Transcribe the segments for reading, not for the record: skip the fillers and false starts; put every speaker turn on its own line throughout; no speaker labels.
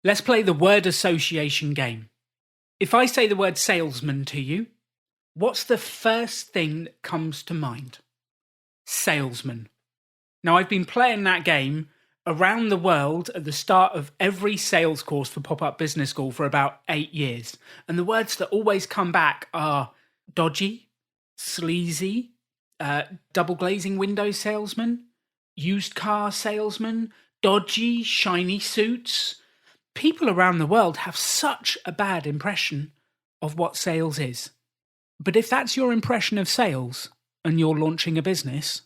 Let's play the word association game. If I say the word salesman to you, what's the first thing that comes to mind? Salesman. Now, I've been playing that game around the world at the start of every sales course for PopUp Business School for about 8 years. And the words that always come back are dodgy, sleazy, double glazing window salesman, used car salesman, dodgy, shiny suits. People around the world have such a bad impression of what sales is. But if that's your impression of sales and you're launching a business,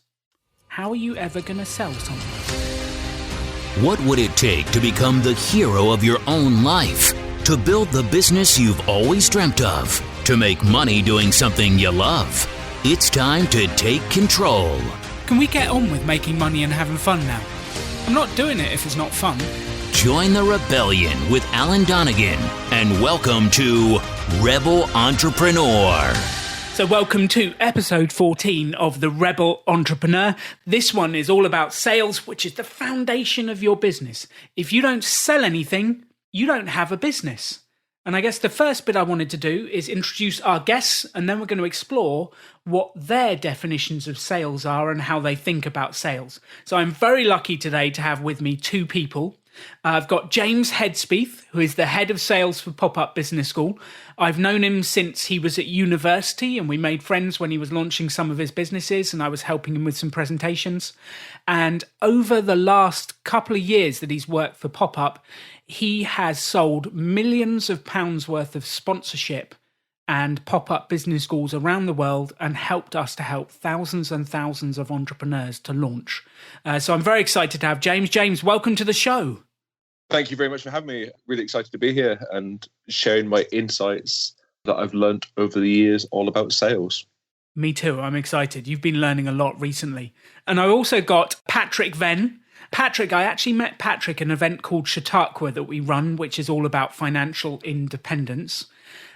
how are you ever going to sell something?
What would it take to become the hero of your own life? To build the business you've always dreamt of? To make money doing something you love? It's time to take control.
Can we get on with making money and having fun now? I'm not doing it if it's not fun.
Join the rebellion with Alan Donegan and welcome to Rebel Entrepreneur.
So welcome to episode 14 of The Rebel Entrepreneur. This one is all about sales, which is the foundation of your business. If you don't sell anything, you don't have a business. And I guess the first bit I wanted to do is introduce our guests, and then we're going to explore what their definitions of sales are and how they think about sales. So I'm very lucky today to have with me two people. I've got James Headspeath, who is the head of sales for PopUp Business School. I've known him since he was at university, and we made friends when he was launching some of his businesses, and I was helping him with some presentations. And over the last couple of years that he's worked for PopUp, he has sold millions of pounds worth of sponsorship and pop-up business schools around the world and helped us to help thousands and thousands of entrepreneurs to launch. So I'm very excited to have James. James, welcome to the show.
Thank you very much for having me. Really excited to be here and sharing my insights that I've learned over the years all about sales.
Me too. I'm excited. You've been learning a lot recently. And I also got Patrick Venn. Patrick, I actually met Patrick at an event called Chautauqua that we run, which is all about financial independence.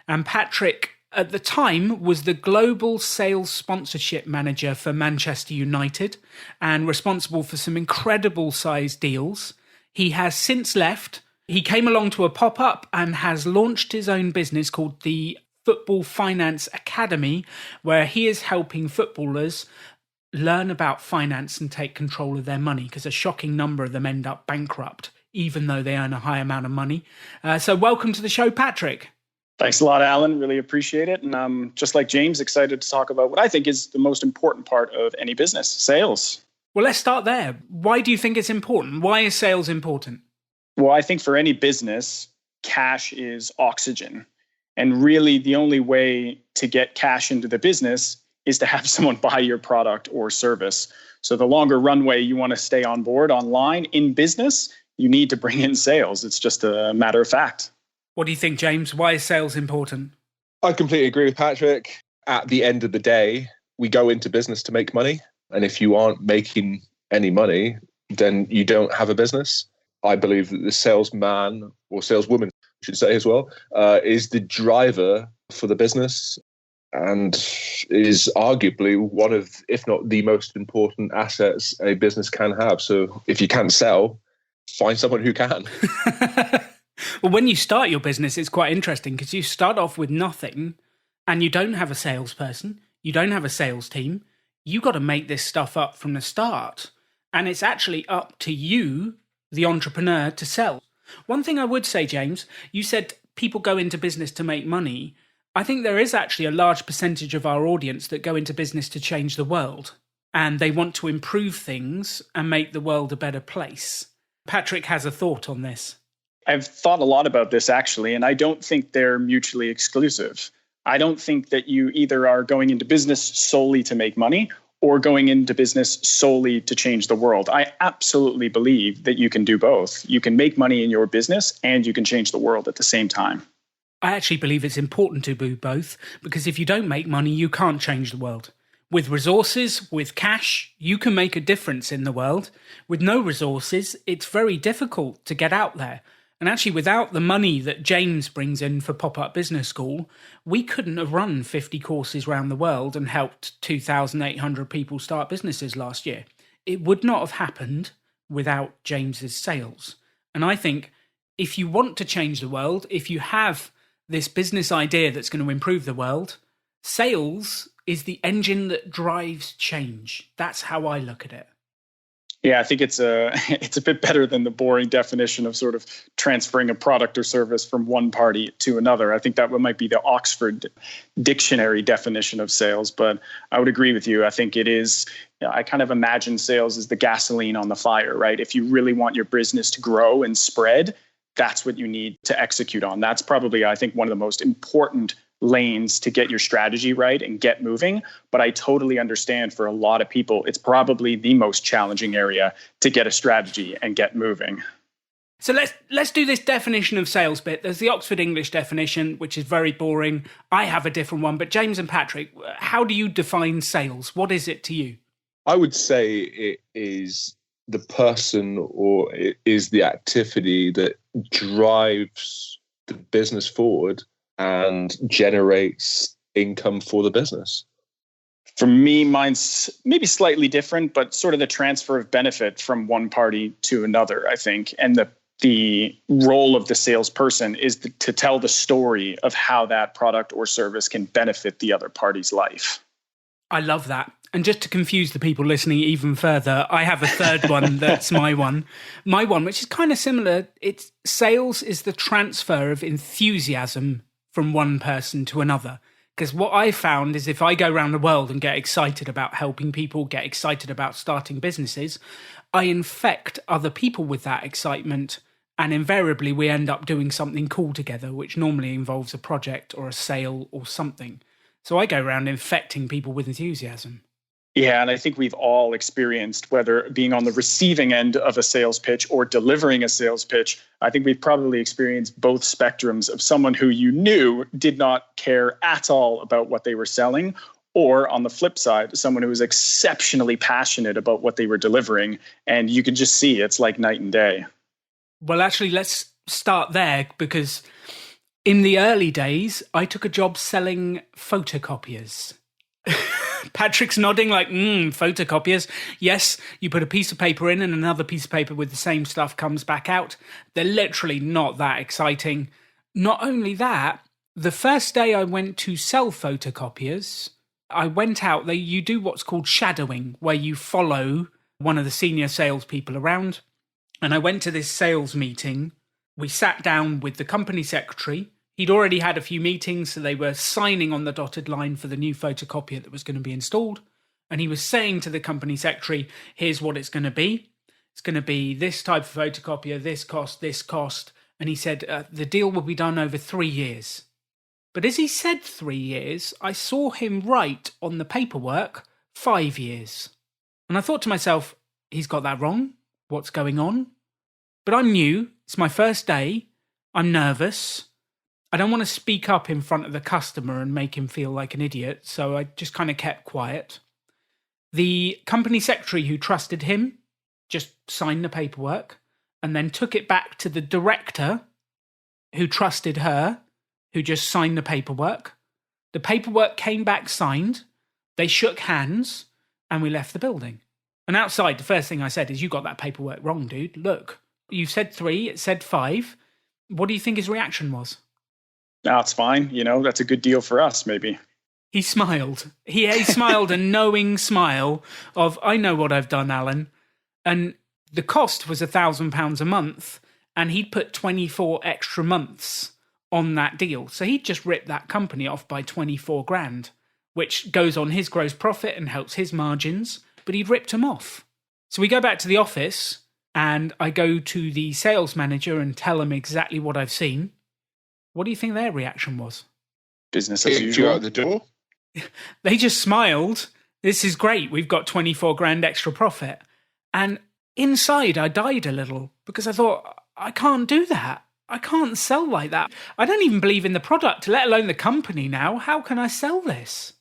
And Patrick, at the time, was the global sales sponsorship manager for Manchester United and responsible for some incredible sized deals. He has since left. He came along to a pop-up and has launched his own business called the Football Finance Academy, where he is helping footballers learn about finance and take control of their money, because a shocking number of them end up bankrupt, even though they earn a high amount of money. So welcome to the show, Patrick.
Thanks a lot, Alan. Really appreciate it. And I'm just like James, excited to talk about what I think is the most important part of any business, sales.
Well, let's start there. Why do you think it's important? Why is sales important?
Well, I think for any business, cash is oxygen. And really the only way to get cash into the business is to have someone buy your product or service. So the longer runway you want to stay on board online in business, you need to bring in sales. It's just a matter of fact.
What do you think, James? Why is sales important?
I completely agree with Patrick. At the end of the day, we go into business to make money. And if you aren't making any money, then you don't have a business. I believe that the salesman or saleswoman, I should say as well, is the driver for the business and is arguably one of, if not the most important assets a business can have. So if you can't sell, find someone who can.
Well, when you start your business, it's quite interesting because you start off with nothing and you don't have a salesperson, you don't have a sales team. You got to make this stuff up from the start. And it's actually up to you, the entrepreneur, to sell. One thing I would say, James, you said people go into business to make money. I think there is actually a large percentage of our audience that go into business to change the world. And they want to improve things and make the world a better place. Patrick has a thought on this.
I've thought a lot about this, actually, and I don't think they're mutually exclusive. I don't think that you either are going into business solely to make money or going into business solely to change the world. I absolutely believe that you can do both. You can make money in your business and you can change the world at the same time.
I actually believe it's important to do both, because if you don't make money, you can't change the world. With resources, with cash, you can make a difference in the world. With no resources, it's very difficult to get out there. And actually, without the money that James brings in for PopUp Business School, we couldn't have run 50 courses around the world and helped 2,800 people start businesses last year. It would not have happened without James's sales. And I think if you want to change the world, if you have this business idea that's going to improve the world, sales is the engine that drives change. That's how I look at it.
Yeah, I think it's a bit better than the boring definition of sort of transferring a product or service from one party to another. I think that might be the Oxford Dictionary definition of sales, but I would agree with you. I think it is, I kind of imagine sales as the gasoline on the fire, right? If you really want your business to grow and spread, that's what you need to execute on. That's probably, I think, one of the most important lanes to get your strategy right and get moving. But I totally understand for a lot of people, it's probably the most challenging area to get a strategy and get moving.
So let's do this definition of sales bit. There's the Oxford English definition, which is very boring. I have a different one, but James and Patrick, how do you define sales? What is it to you?
I would say it is the person, or it is the activity that drives the business forward and generates income for the business.
For me, mine's maybe slightly different, but sort of the transfer of benefit from one party to another, I think. And the role of the salesperson is to tell the story of how that product or service can benefit the other party's life.
I love that. And just to confuse the people listening even further, I have a third one that's my one. My one, which is kind of similar. It's sales is the transfer of enthusiasm from one person to another. Because what I found is if I go around the world and get excited about helping people, get excited about starting businesses, I infect other people with that excitement. And invariably, we end up doing something cool together, which normally involves a project or a sale or something. So I go around infecting people with enthusiasm.
Yeah, and I think we've all experienced, whether being on the receiving end of a sales pitch or delivering a sales pitch, I think we've probably experienced both spectrums of someone who you knew did not care at all about what they were selling, or on the flip side, someone who was exceptionally passionate about what they were delivering. And you could just see it's like night and day.
Well, actually, let's start there, because in the early days, I took a job selling photocopiers. Patrick's nodding like, photocopiers. Yes, you put a piece of paper in and another piece of paper with the same stuff comes back out. They're literally not that exciting. Not only that, the first day I went to sell photocopiers, I went out, you do what's called shadowing, where you follow one of the senior salespeople around. And I went to this sales meeting. We sat down with the company secretary. He'd already had a few meetings, so they were signing on the dotted line for the new photocopier that was going to be installed. And he was saying to the company secretary, here's what it's going to be. It's going to be this type of photocopier, this cost. And he said, the deal will be done over 3 years. But as he said 3 years, I saw him write on the paperwork 5 years. And I thought to myself, he's got that wrong. What's going on? But I'm new. It's my first day. I'm nervous. I don't want to speak up in front of the customer and make him feel like an idiot, so I just kind of kept quiet. The company secretary who trusted him just signed the paperwork and then took it back to the director who trusted her, who just signed the paperwork. The paperwork came back signed, they shook hands, and we left the building. And outside, the first thing I said is, you got that paperwork wrong, dude. Look, you said 3, it said 5. What do you think his reaction was?
No, it's fine. That's a good deal for us, maybe.
He smiled. He smiled a knowing smile of, I know what I've done, Alan. And the cost was £1,000 a month, and he'd put 24 extra months on that deal. So he'd just ripped that company off by 24 grand, which goes on his gross profit and helps his margins, but he'd ripped them off. So we go back to the office, and I go to the sales manager and tell him exactly what I've seen. What do you think their reaction was?
Business as
usual.
usual.
Out the door?
They just smiled. This is great. We've got 24 grand extra profit. And inside, I died a little because I thought, I can't do that. I can't sell like that. I don't even believe in the product, let alone the company now. How can I sell this?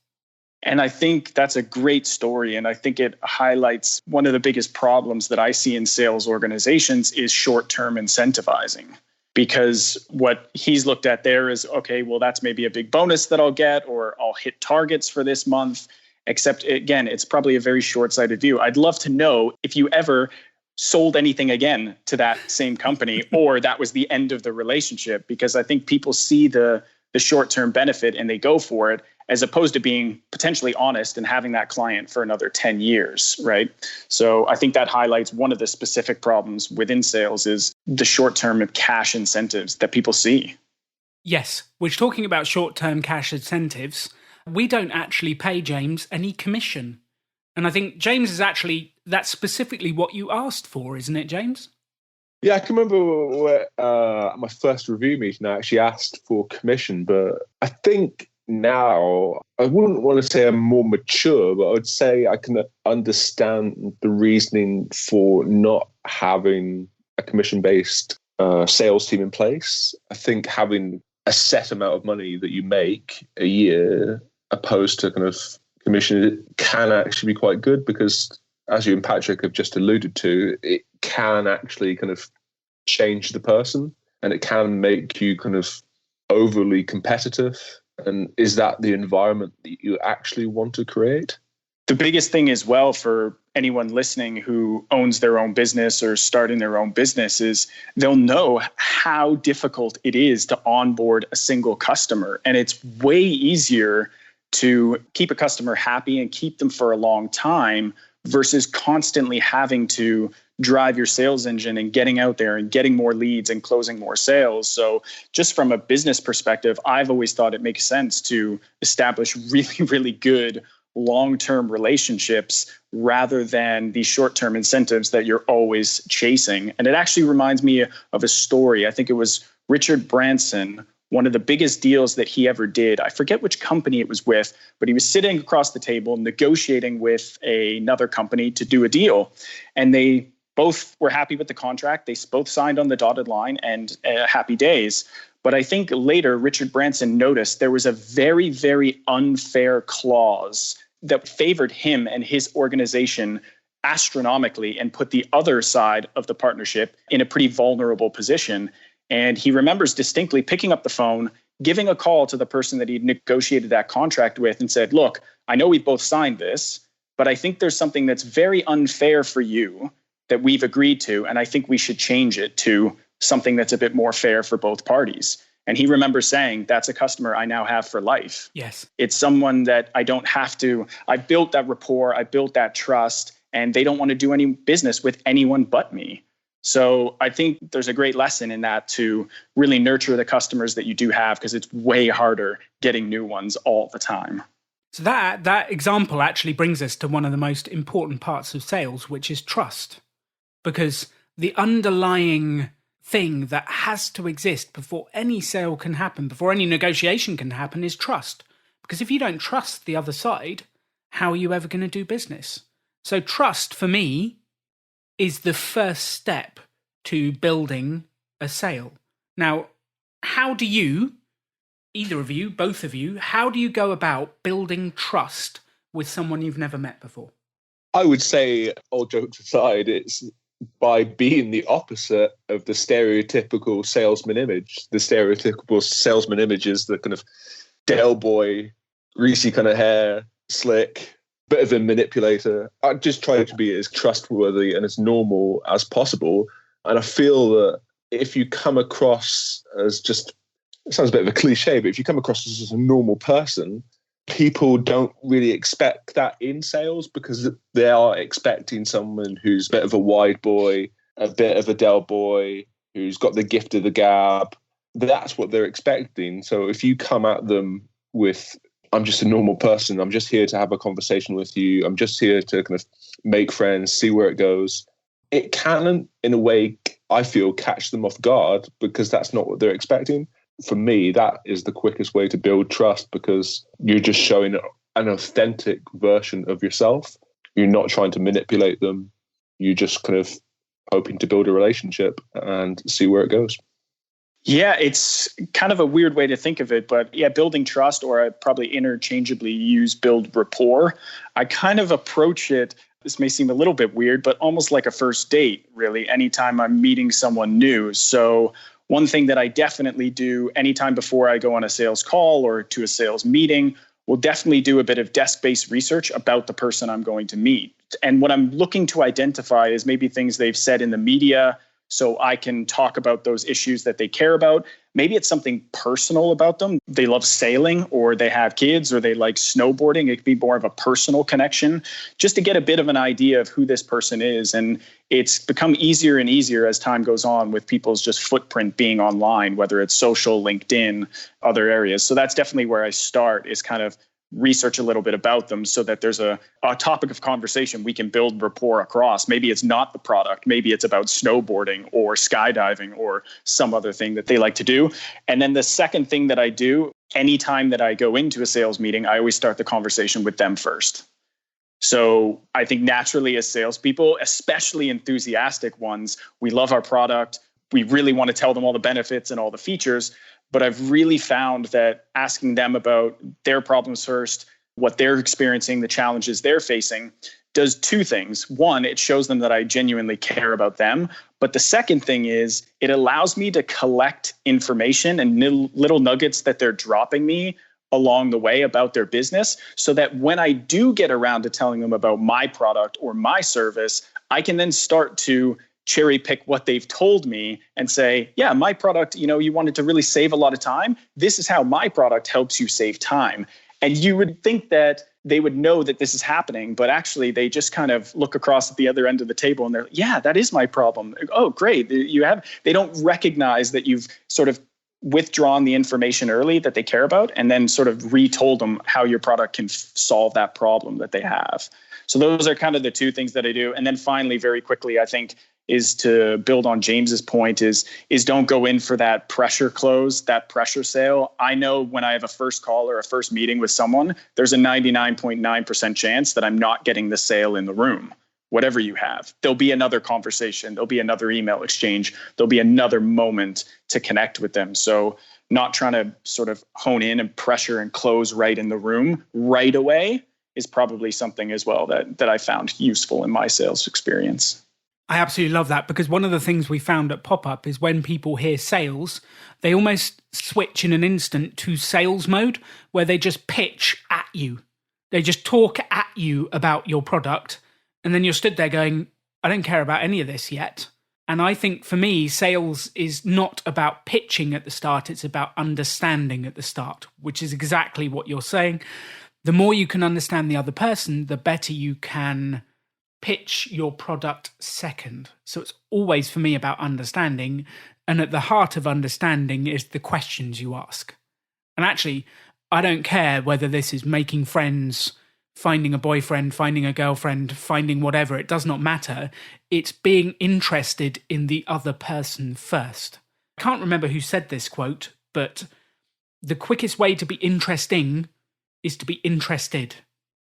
And I think that's a great story. And I think it highlights one of the biggest problems that I see in sales organizations is short-term incentivizing. Because what he's looked at there is, okay, well, that's maybe a big bonus that I'll get, or I'll hit targets for this month. Except, again, it's probably a very short-sighted view. I'd love to know if you ever sold anything again to that same company, or that was the end of the relationship. Because I think people see the short-term benefit and they go for it, as opposed to being potentially honest and having that client for another 10 years, right? So I think that highlights one of the specific problems within sales is the short-term cash incentives that people see.
Yes, which, talking about short-term cash incentives, we don't actually pay James any commission. And I think James is actually, that's specifically what you asked for, isn't it, James?
Yeah, I can remember at my first review meeting, I actually asked for commission, but I think now, I wouldn't want to say I'm more mature, but I would say I can understand the reasoning for not having a commission-based sales team in place. I think having a set amount of money that you make a year opposed to kind of commission can actually be quite good, because as you and Patrick have just alluded to, it can actually kind of change the person, and it can make you kind of overly competitive. And is that the environment that you actually want to create?
The biggest thing as well for anyone listening who owns their own business or starting their own business is they'll know how difficult it is to onboard a single customer. And it's way easier to keep a customer happy and keep them for a long time versus constantly having to drive your sales engine and getting out there and getting more leads and closing more sales. So just from a business perspective, I've always thought it makes sense to establish really, really good long-term relationships rather than the short-term incentives that you're always chasing. And it actually reminds me of a story. I think it was Richard Branson, one of the biggest deals that he ever did. I forget which company it was with, but he was sitting across the table negotiating with another company to do a deal. And they both were happy with the contract. They both signed on the dotted line and happy days. But I think later Richard Branson noticed there was a very, very unfair clause that favored him and his organization astronomically and put the other side of the partnership in a pretty vulnerable position. And he remembers distinctly picking up the phone, giving a call to the person that he'd negotiated that contract with and said, look, I know we've both signed this, but I think there's something that's very unfair for you that we've agreed to, and I think we should change it to something that's a bit more fair for both parties. And he remembers saying, that's a customer I now have for life.
Yes.
It's someone that I don't have to, I built that rapport, I built that trust, and they don't want to do any business with anyone but me. So I think there's a great lesson in that to really nurture the customers that you do have, because it's way harder getting new ones all the time.
So that example actually brings us to one of the most important parts of sales, which is trust. Because the underlying thing that has to exist before any sale can happen, before any negotiation can happen, is trust. Because if you don't trust the other side, how are you ever going to do business? So trust, for me, is the first step to building a sale. Now, how do you, either of you, both of you, how do you go about building trust with someone you've never met before?
I would say, all jokes aside, it's by being the opposite of the stereotypical salesman image. The stereotypical salesman image is the kind of Dale boy, greasy kind of hair, slick, bit of a manipulator. I just try to be as trustworthy and as normal as possible. And I feel that if you come across as just, it sounds a bit of a cliche, but if you come across as a normal person, people don't really expect that in sales, because they are expecting someone who's a bit of a wide boy, a bit of a Dell boy, who's got the gift of the gab. That's what they're expecting. So if you come at them with, I'm just a normal person, I'm just here to have a conversation with you, I'm just here to kind of make friends, see where it goes, it can, in a way, I feel, catch them off guard, because that's not what they're expecting. For me, that is the quickest way to build trust, because you're just showing an authentic version of yourself. You're not trying to manipulate them. You're just kind of hoping to build a relationship and see where it goes.
Yeah, it's kind of a weird way to think of it, but yeah, building trust, or I probably interchangeably use build rapport. I kind of approach it, this may seem a little bit weird, but almost like a first date, really, anytime I'm meeting someone new. So one thing that I definitely do anytime before I go on a sales call or to a sales meeting, will definitely do a bit of desk-based research about the person I'm going to meet. And what I'm looking to identify is maybe things they've said in the media, so I can talk about those issues that they care about. Maybe it's something personal about them. They love sailing, or they have kids, or they like snowboarding. It could be more of a personal connection, just to get a bit of an idea of who this person is. And it's become easier and easier as time goes on with people's just footprint being online, whether it's social, LinkedIn, other areas. So that's definitely where I start, is kind of research a little bit about them so that there's a topic of conversation we can build rapport across. Maybe it's not the product. Maybe it's about snowboarding or skydiving or some other thing that they like to do. And then the second thing that I do, anytime that I go into a sales meeting, I always start the conversation with them first. So I think naturally as salespeople, especially enthusiastic ones, we love our product. We really want to tell them all the benefits and all the features. But I've really found that asking them about their problems first, what they're experiencing, the challenges they're facing, does two things. One, it shows them that I genuinely care about them. But the second thing is it allows me to collect information and little nuggets that they're dropping me along the way about their business, so that when I do get around to telling them about my product or my service, I can then start to cherry pick what they've told me and say, yeah, my product, you wanted to really save a lot of time. This is how my product helps you save time. And you would think that they would know that this is happening, but actually they just kind of look across at the other end of the table and they're like, yeah, that is my problem. Oh, great. They don't recognize that you've sort of withdrawn the information early that they care about and then sort of retold them how your product can solve that problem that they have. So those are kind of the two things that I do. And then finally, very quickly, I think, is to build on James's point is don't go in for that pressure close, that pressure sale. I know when I have a first call or a first meeting with someone, there's a 99.9% chance that I'm not getting the sale in the room. Whatever you have, there'll be another conversation, there'll be another email exchange, there'll be another moment to connect with them. So not trying to sort of hone in and pressure and close right in the room right away is probably something as well that I found useful in my sales experience.
I absolutely love that, because one of the things we found at PopUp is when people hear sales, they almost switch in an instant to sales mode, where they just pitch at you. They just talk at you about your product. And then you're stood there going, I don't care about any of this yet. And I think for me, sales is not about pitching at the start. It's about understanding at the start, which is exactly what you're saying. The more you can understand the other person, the better you can pitch your product second. So it's always for me about understanding. And at the heart of understanding is the questions you ask. And actually, I don't care whether this is making friends, finding a boyfriend, finding a girlfriend, finding whatever. It does not matter. It's being interested in the other person first. I can't remember who said this quote, but the quickest way to be interesting is to be interested.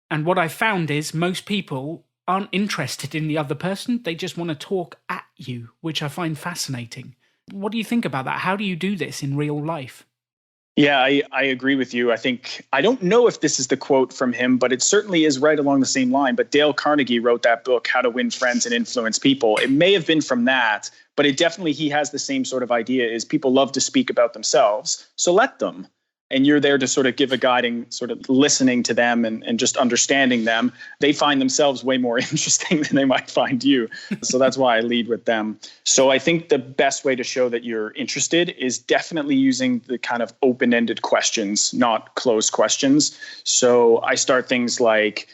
And what I found is most people aren't interested in the other person. They just want to talk at you, which I find fascinating. What do you think about that? How do you do this in real life?
Yeah, I agree with you. I don't know if this is the quote from him, but it certainly is right along the same line. But Dale Carnegie wrote that book, How to Win Friends and Influence People. It may have been from that, but he has the same sort of idea, is people love to speak about themselves. So let them. And you're there to sort of give a guiding, sort of listening to them and just understanding them. They find themselves way more interesting than they might find you. So that's why I lead with them. So I think the best way to show that you're interested is definitely using the kind of open-ended questions, not closed questions. So I start things like,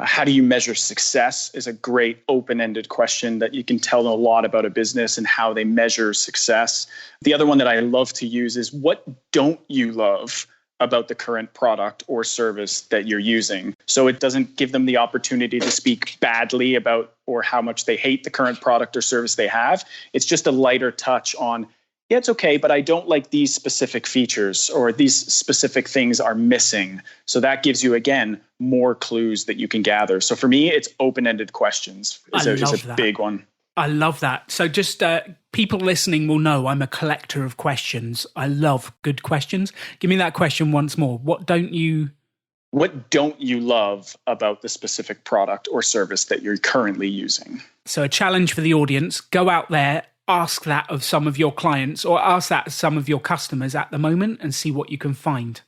how do you measure success is a great open-ended question that you can tell a lot about a business and how they measure success. The other one that I love to use is, what don't you love about the current product or service that you're using? So it doesn't give them the opportunity to speak badly about or how much they hate the current product or service they have. It's just a lighter touch on, yeah, it's okay, but I don't like these specific features, or these specific things are missing. So that gives you, again, more clues that you can gather. So for me, it's open-ended questions is a big one.
I love that. So just people listening will know I'm a collector of questions. I love good questions. Give me that question once more. What don't you love about the specific product or service that you're currently using? So a challenge for the audience: go out there, ask that of some of your clients, or ask that of some of your customers at the moment, and see what you can find.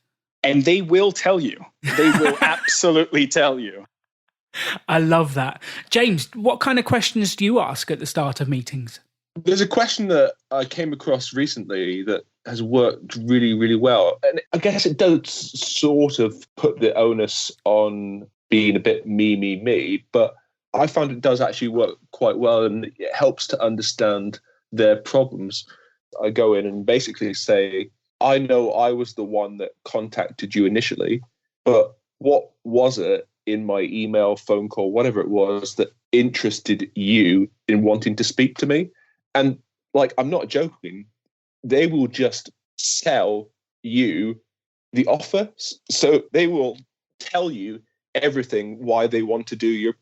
And they will tell you. They will absolutely tell you. I love that. James, what kind of questions do you ask at the start of meetings?
There's a question that I came across recently that has worked really, really well. And I guess it does sort of put the onus on being a bit me, but I found it does actually work quite well, and it helps to understand their problems. I go in and basically say, I know I was the one that contacted you initially, but what was it in my email, phone call, whatever it was, that interested you in wanting to speak to me? And like, I'm not joking, they will just sell you the offer. So they will tell you everything why they want to do your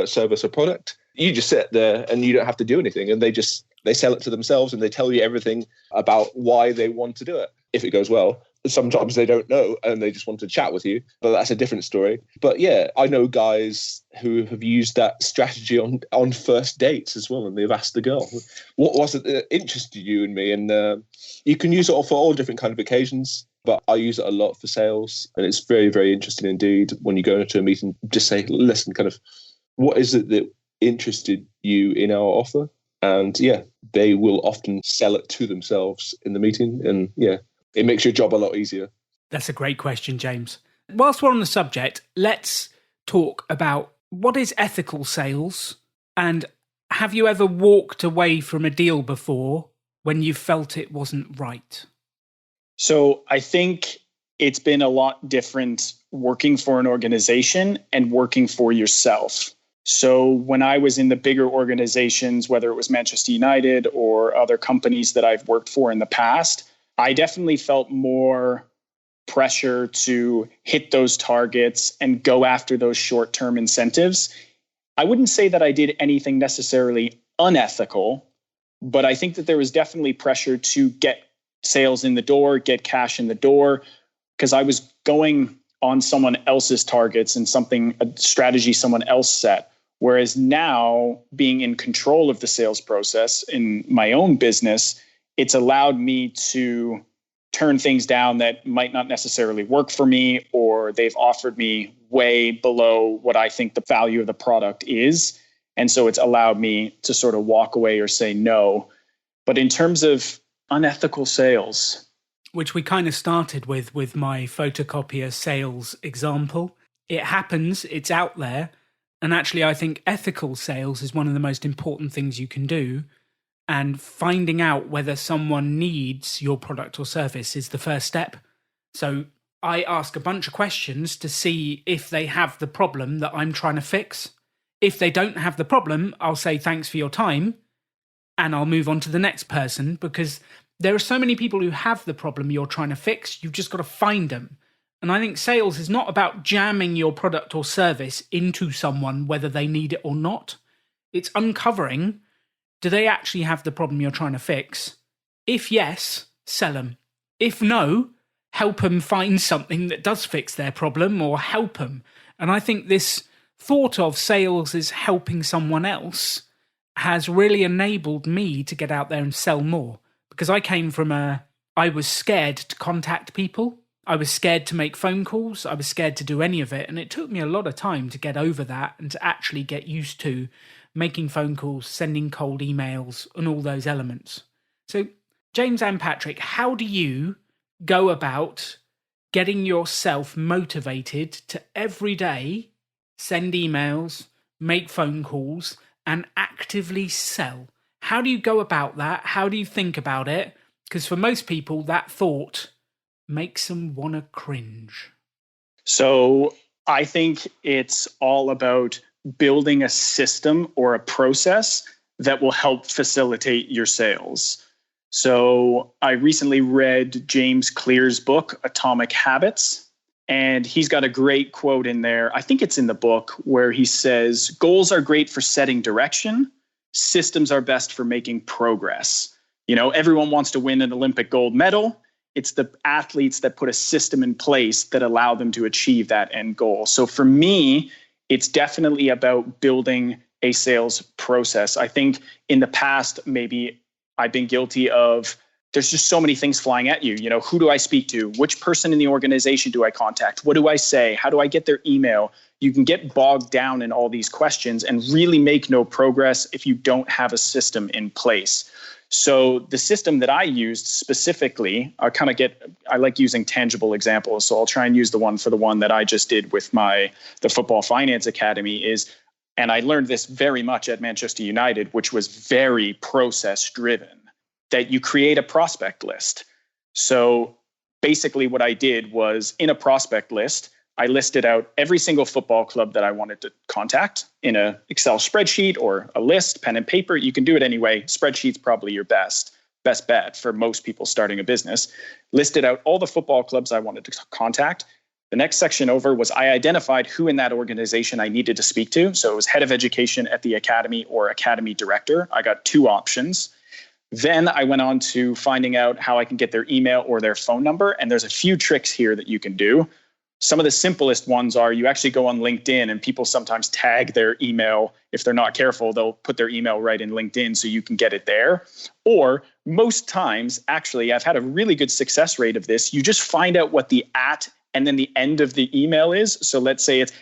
service or product. You just sit there and you don't have to do anything. And they sell it to themselves and they tell you everything about why they want to do it. If it goes well, sometimes they don't know and they just want to chat with you, but that's a different story. But yeah, I know guys who have used that strategy on first dates as well. And they've asked the girl, what was it that interested you in me? And you can use it for all different kind of occasions, but I use it a lot for sales. And it's very, very interesting indeed when you go into a meeting, just say, listen, kind of, what is it that interested you in our offer? And yeah, they will often sell it to themselves in the meeting. And yeah, it makes your job a lot easier.
That's a great question, James. Whilst we're on the subject, let's talk about what is ethical sales, and have you ever walked away from a deal before when you felt it wasn't right?
So I think it's been a lot different working for an organization and working for yourself. So when I was in the bigger organizations, whether it was Manchester United or other companies that I've worked for in the past, I definitely felt more pressure to hit those targets and go after those short-term incentives. I wouldn't say that I did anything necessarily unethical, but I think that there was definitely pressure to get sales in the door, get cash in the door, because I was going on someone else's targets and a strategy someone else set. Whereas now, being in control of the sales process in my own business, it's allowed me to turn things down that might not necessarily work for me, or they've offered me way below what I think the value of the product is. And so it's allowed me to sort of walk away or say no. But in terms of unethical sales,
which we kind of started with my photocopier sales example, it happens, it's out there. And actually, I think ethical sales is one of the most important things you can do. And finding out whether someone needs your product or service is the first step. So I ask a bunch of questions to see if they have the problem that I'm trying to fix. If they don't have the problem, I'll say thanks for your time and I'll move on to the next person, because there are so many people who have the problem you're trying to fix. You've just got to find them. And I think sales is not about jamming your product or service into someone, whether they need it or not. It's uncovering, do they actually have the problem you're trying to fix? If yes, sell them. If no, help them find something that does fix their problem, or help them. And I think this thought of sales as helping someone else has really enabled me to get out there and sell more. Because I came from I was scared to contact people. I was scared to make phone calls. I was scared to do any of it. And it took me a lot of time to get over that and to actually get used to making phone calls, sending cold emails, and all those elements. So, James and Patrick, how do you go about getting yourself motivated to every day send emails, make phone calls, and actively sell? How do you go about that? How do you think about it? Because for most people, that thought makes them want to cringe.
So I think it's all about building a system or a process that will help facilitate your sales. So I recently read James Clear's book, Atomic Habits, and he's got a great quote in there. I think it's in the book where he says, goals are great for setting direction. Systems are best for making progress. You know, everyone wants to win an Olympic gold medal. It's the athletes that put a system in place that allow them to achieve that end goal. So for me, it's definitely about building a sales process. I think in the past, maybe I've been guilty of there's just so many things flying at you. Who do I speak to? Which person in the organization do I contact? What do I say? How do I get their email? You can get bogged down in all these questions and really make no progress if you don't have a system in place. So the system that I used specifically, I like using tangible examples. So I'll try and use the one that I just did with the Football Finance Academy and I learned this very much at Manchester United, which was very process driven, that you create a prospect list. So basically what I did was, in a prospect list, I listed out every single football club that I wanted to contact in an Excel spreadsheet or a list, pen and paper. You can do it anyway. Spreadsheet's probably your best bet for most people starting a business. Listed out all the football clubs I wanted to contact. The next section over was I identified who in that organization I needed to speak to. So it was head of education at the academy or academy director. I got 2 options. Then I went on to finding out how I can get their email or their phone number. And there's a few tricks here that you can do. Some of the simplest ones are you actually go on LinkedIn, and people sometimes tag their email. If they're not careful, they'll put their email right in LinkedIn so you can get it there. Or most times, actually, I've had a really good success rate of this. You just find out what the @ and then the end of the email is. So let's say it's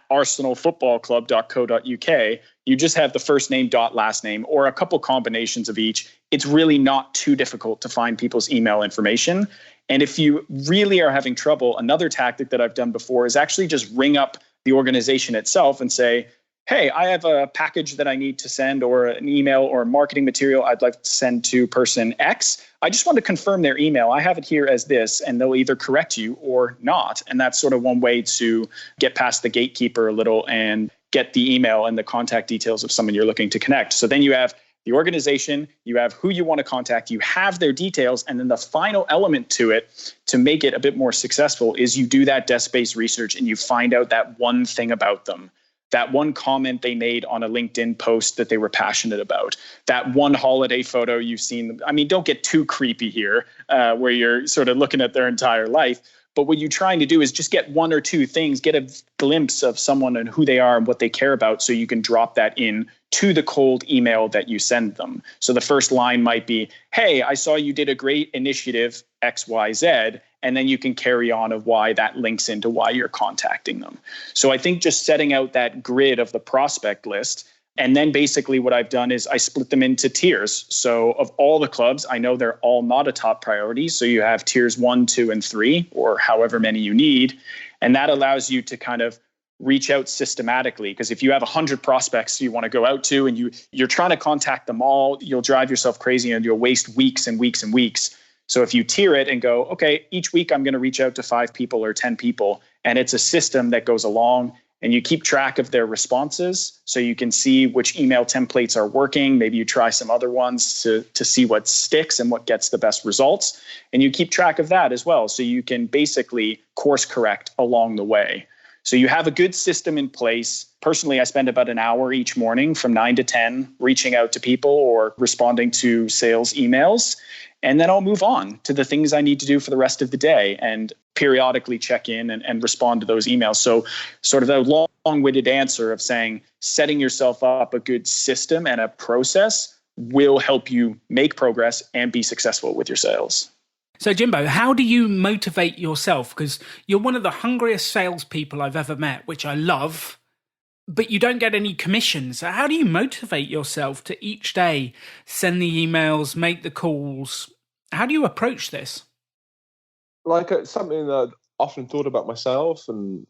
@arsenalfootballclub.co.uk. You just have the first name dot last name, or a couple combinations of each. It's really not too difficult to find people's email information. And if you really are having trouble, another tactic that I've done before is actually just ring up the organization itself and say, hey, I have a package that I need to send, or an email or marketing material I'd like to send to person X. I just want to confirm their email. I have it here as this, and they'll either correct you or not. And that's sort of one way to get past the gatekeeper a little and get the email and the contact details of someone you're looking to connect. So then you have the organization, you have who you want to contact, you have their details, and then the final element to it to make it a bit more successful is you do that desk-based research and you find out that one thing about them, that one comment they made on a LinkedIn post that they were passionate about, that one holiday photo you've seen. I mean, don't get too creepy here where you're sort of looking at their entire life. But what you're trying to do is just get 1 or 2 things, get a glimpse of someone and who they are and what they care about, so you can drop that in to the cold email that you send them. So the first line might be, hey, I saw you did a great initiative XYZ, and then you can carry on of why that links into why you're contacting them. So I think just setting out that grid of the prospect list. And then basically what I've done is I split them into tiers. So of all the clubs, I know they're all not a top priority. So you have tiers 1, 2, and 3, or however many you need. And that allows you to kind of reach out systematically. Because if you have 100 prospects you want to go out to and you're trying to contact them all, you'll drive yourself crazy and you'll waste weeks and weeks and weeks. So if you tier it and go, okay, each week I'm going to reach out to 5 people or 10 people, and it's a system that goes along, and you keep track of their responses so you can see which email templates are working. Maybe you try some other ones to see what sticks and what gets the best results. And you keep track of that as well, so you can basically course correct along the way. So you have a good system in place. Personally, I spend about an hour each morning from 9 to 10 reaching out to people or responding to sales emails. And then I'll move on to the things I need to do for the rest of the day and periodically check in and respond to those emails. So sort of a long-winded answer of saying setting yourself up a good system and a process will help you make progress and be successful with your sales.
So, Jimbo, how do you motivate yourself? Because you're one of the hungriest salespeople I've ever met, which I love, but you don't get any commissions. So how do you motivate yourself to each day send the emails, make the calls? How do you approach this?
Like, it's something that I've often thought about myself, and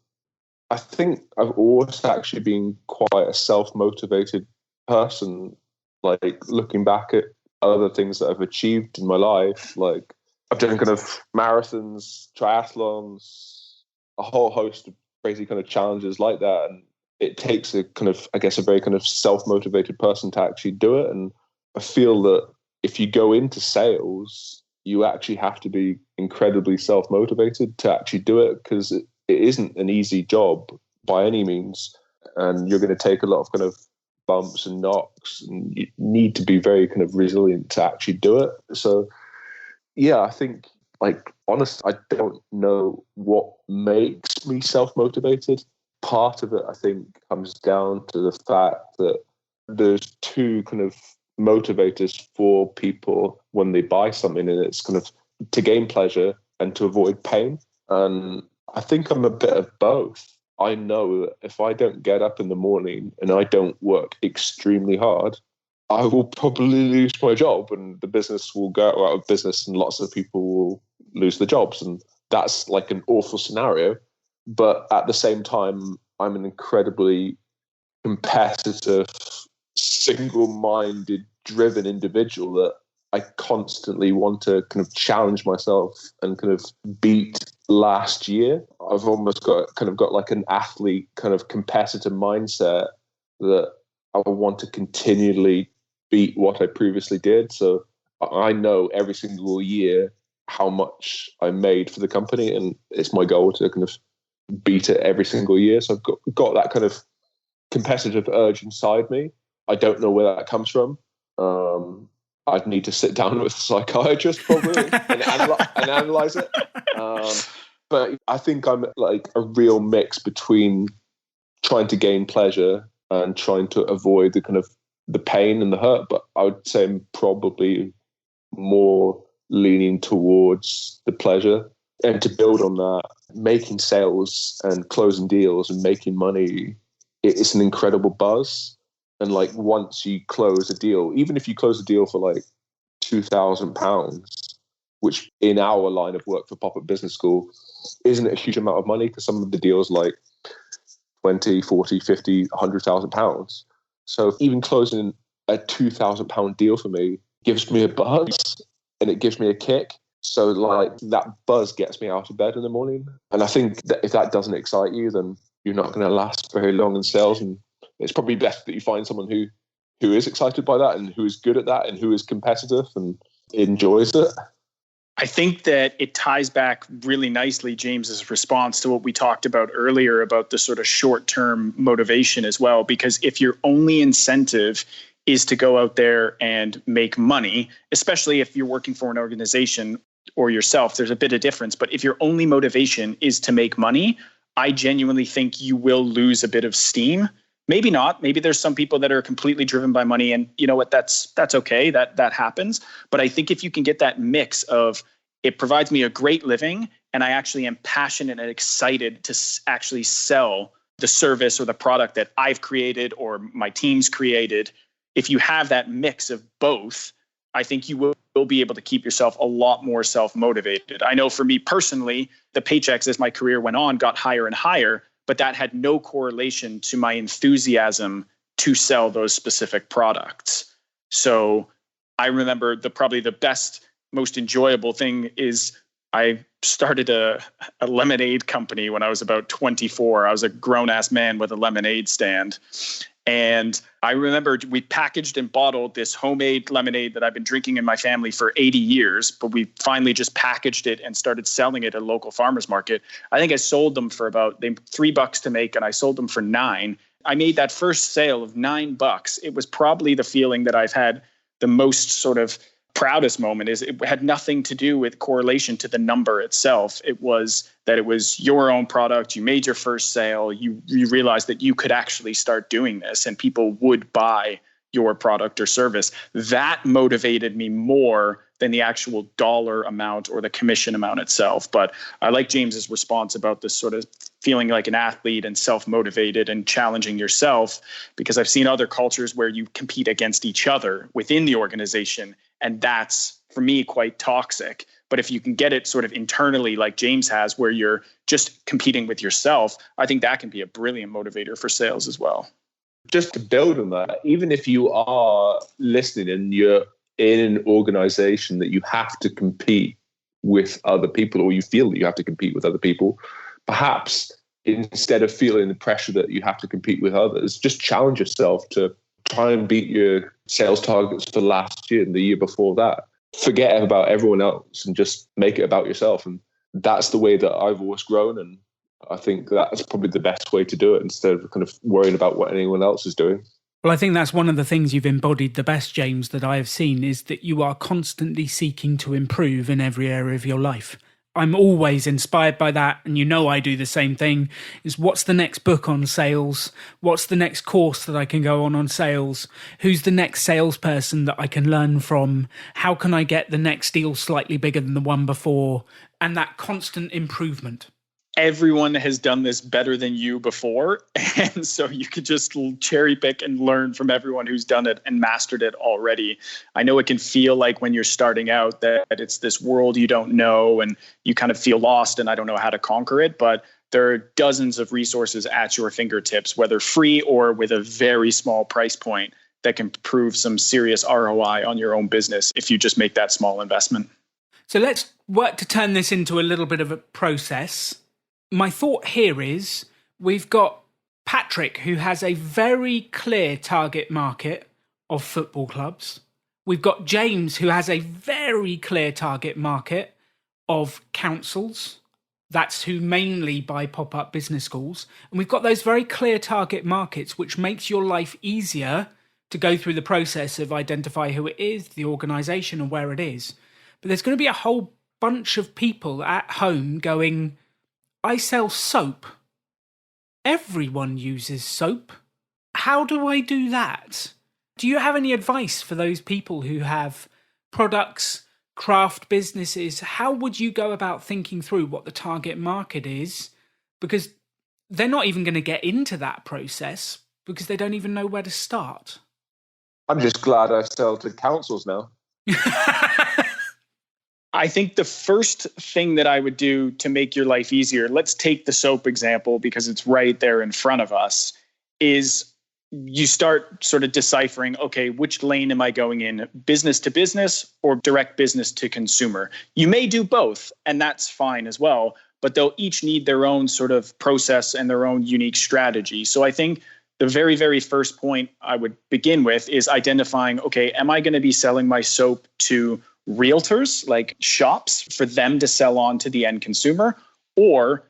I think I've always actually been quite a self-motivated person. Like, looking back at other things that I've achieved in my life, like I've done kind of marathons, triathlons, a whole host of crazy kind of challenges like that. And it takes a kind of, I guess, a very kind of self-motivated person to actually do it. And I feel that if you go into sales, you actually have to be incredibly self-motivated to actually do it, because it isn't an easy job by any means. And you're going to take a lot of kind of bumps and knocks, and you need to be very kind of resilient to actually do it. So, yeah, I think, like, honestly, I don't know what makes me self-motivated. Part of it, I think, comes down to the fact that there's 2 kind of motivators for people when they buy something, and it's kind of to gain pleasure and to avoid pain. And I think I'm a bit of both. I know that if I don't get up in the morning and I don't work extremely hard, I will probably lose my job and the business will go out of business and lots of people will lose their jobs. And that's like an awful scenario. But at the same time, I'm an incredibly competitive, single-minded, driven individual that I constantly want to kind of challenge myself and kind of beat last year. I've almost got like an athlete kind of competitive mindset that I want to continually beat what I previously did. So I know every single year how much I made for the company, and it's my goal to kind of beat it every single year. So I've got that kind of competitive urge inside me. I don't know where that comes from. I'd need to sit down with a psychiatrist probably and analyze it. But I think I'm like a real mix between trying to gain pleasure and trying to avoid the kind of the pain and the hurt. But I would say I'm probably more leaning towards the pleasure. And to build on that, making sales and closing deals and making money, it's an incredible buzz. And like once you close a deal, even if you close a deal for like £2,000, which in our line of work for PopUp Business School isn't a huge amount of money, because some of the deals like 20, 40, 50, £100,000. So even closing a £2,000 deal for me gives me a buzz and it gives me a kick. So like that buzz gets me out of bed in the morning. And I think that if that doesn't excite you, then you're not going to last very long in sales. And it's probably best that you find someone who is excited by that and who is good at that and who is competitive and enjoys it.
I think that it ties back really nicely, James's response to what we talked about earlier about the sort of short-term motivation as well. Because if your only incentive is to go out there and make money, especially if you're working for an organization or yourself, there's a bit of difference. But if your only motivation is to make money, I genuinely think you will lose a bit of steam. Maybe not. Maybe there's some people that are completely driven by money, and you know what? That's okay. That happens. But I think if you can get that mix of it provides me a great living, and I actually am passionate and excited to actually sell the service or the product that I've created or my team's created. If you have that mix of both, I think you will be able to keep yourself a lot more self-motivated. I know for me personally, the paychecks as my career went on got higher and higher, but that had no correlation to my enthusiasm to sell those specific products. So I remember probably the best, most enjoyable thing is I started a lemonade company when I was about 24. I was a grown-ass man with a lemonade stand. And I remember we packaged and bottled this homemade lemonade that I've been drinking in my family for 80 years, but we finally just packaged it and started selling it at a local farmer's market. I think I sold them for about $3 to make, and I sold them for $9. I made that first sale of $9. It was probably the feeling that I've had the most sort of proudest moment. Is it had nothing to do with correlation to the number itself. It was that it was your own product. You made your first sale. You realized that you could actually start doing this and people would buy your product or service. That motivated me more than the actual dollar amount or the commission amount itself. But I like James's response about this sort of feeling like an athlete and self-motivated and challenging yourself, because I've seen other cultures where you compete against each other within the organization. And that's, for me, quite toxic. But if you can get it sort of internally like James has, where you're just competing with yourself, I think that can be a brilliant motivator for sales as well.
Just to build on that, even if you are listening and you're in an organization that you have to compete with other people, or you feel that you have to compete with other people, perhaps instead of feeling the pressure that you have to compete with others, just challenge yourself to try and beat your sales targets for last year and the year before that. Forget about everyone else and just make it about yourself. And that's the way that I've always grown. And I think that's probably the best way to do it, instead of kind of worrying about what anyone else is doing.
Well, I think that's one of the things you've embodied the best, James, that I have seen, is that you are constantly seeking to improve in every area of your life. I'm always inspired by that, and you know I do the same thing, is what's the next book on sales? What's the next course that I can go on sales? Who's the next salesperson that I can learn from? How can I get the next deal slightly bigger than the one before? And that constant improvement.
Everyone has done this better than you before. And so you could just cherry pick and learn from everyone who's done it and mastered it already. I know it can feel like when you're starting out that it's this world you don't know and you kind of feel lost and I don't know how to conquer it. But there are dozens of resources at your fingertips, whether free or with a very small price point, that can prove some serious ROI on your own business if you just make that small investment.
So let's work to turn this into a little bit of a process. My thought here is we've got Patrick, who has a very clear target market of football clubs. We've got James, who has a very clear target market of councils. That's who mainly buy pop-up business schools. And we've got those very clear target markets, which makes your life easier to go through the process of identify who it is, the organization, and where it is. But there's going to be a whole bunch of people at home going, I sell soap. Everyone uses soap. How do I do that? Do you have any advice for those people who have products, craft businesses? How would you go about thinking through what the target market is? Because they're not even going to get into that process because they don't even know where to start.
I'm just glad I sell to councils now.
I think the first thing that I would do to make your life easier, let's take the soap example because it's right there in front of us, is you start sort of deciphering, okay, which lane am I going in, business to business or direct business to consumer? You may do both, and that's fine as well, but they'll each need their own sort of process and their own unique strategy. So I think the very, very first point I would begin with is identifying, okay, am I going to be selling my soap to realtors, like shops, for them to sell on to the end consumer? Or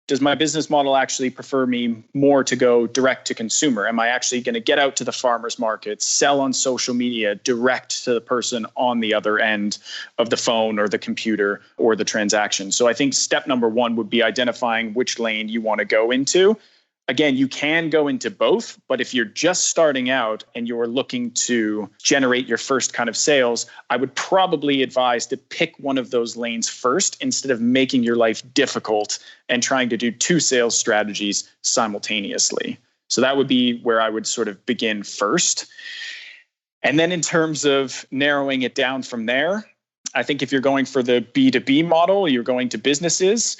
does my business model actually prefer me more to go direct to consumer? Am I actually going to get out to the farmers market, sell on social media, direct to the person on the other end of the phone or the computer or the transaction? So I think step number one would be identifying which lane you want to go into. Again, you can go into both, but if you're just starting out and you're looking to generate your first kind of sales, I would probably advise to pick one of those lanes first instead of making your life difficult and trying to do two sales strategies simultaneously. So that would be where I would sort of begin first. And then in terms of narrowing it down from there, I think if you're going for the B2B model, you're going to businesses,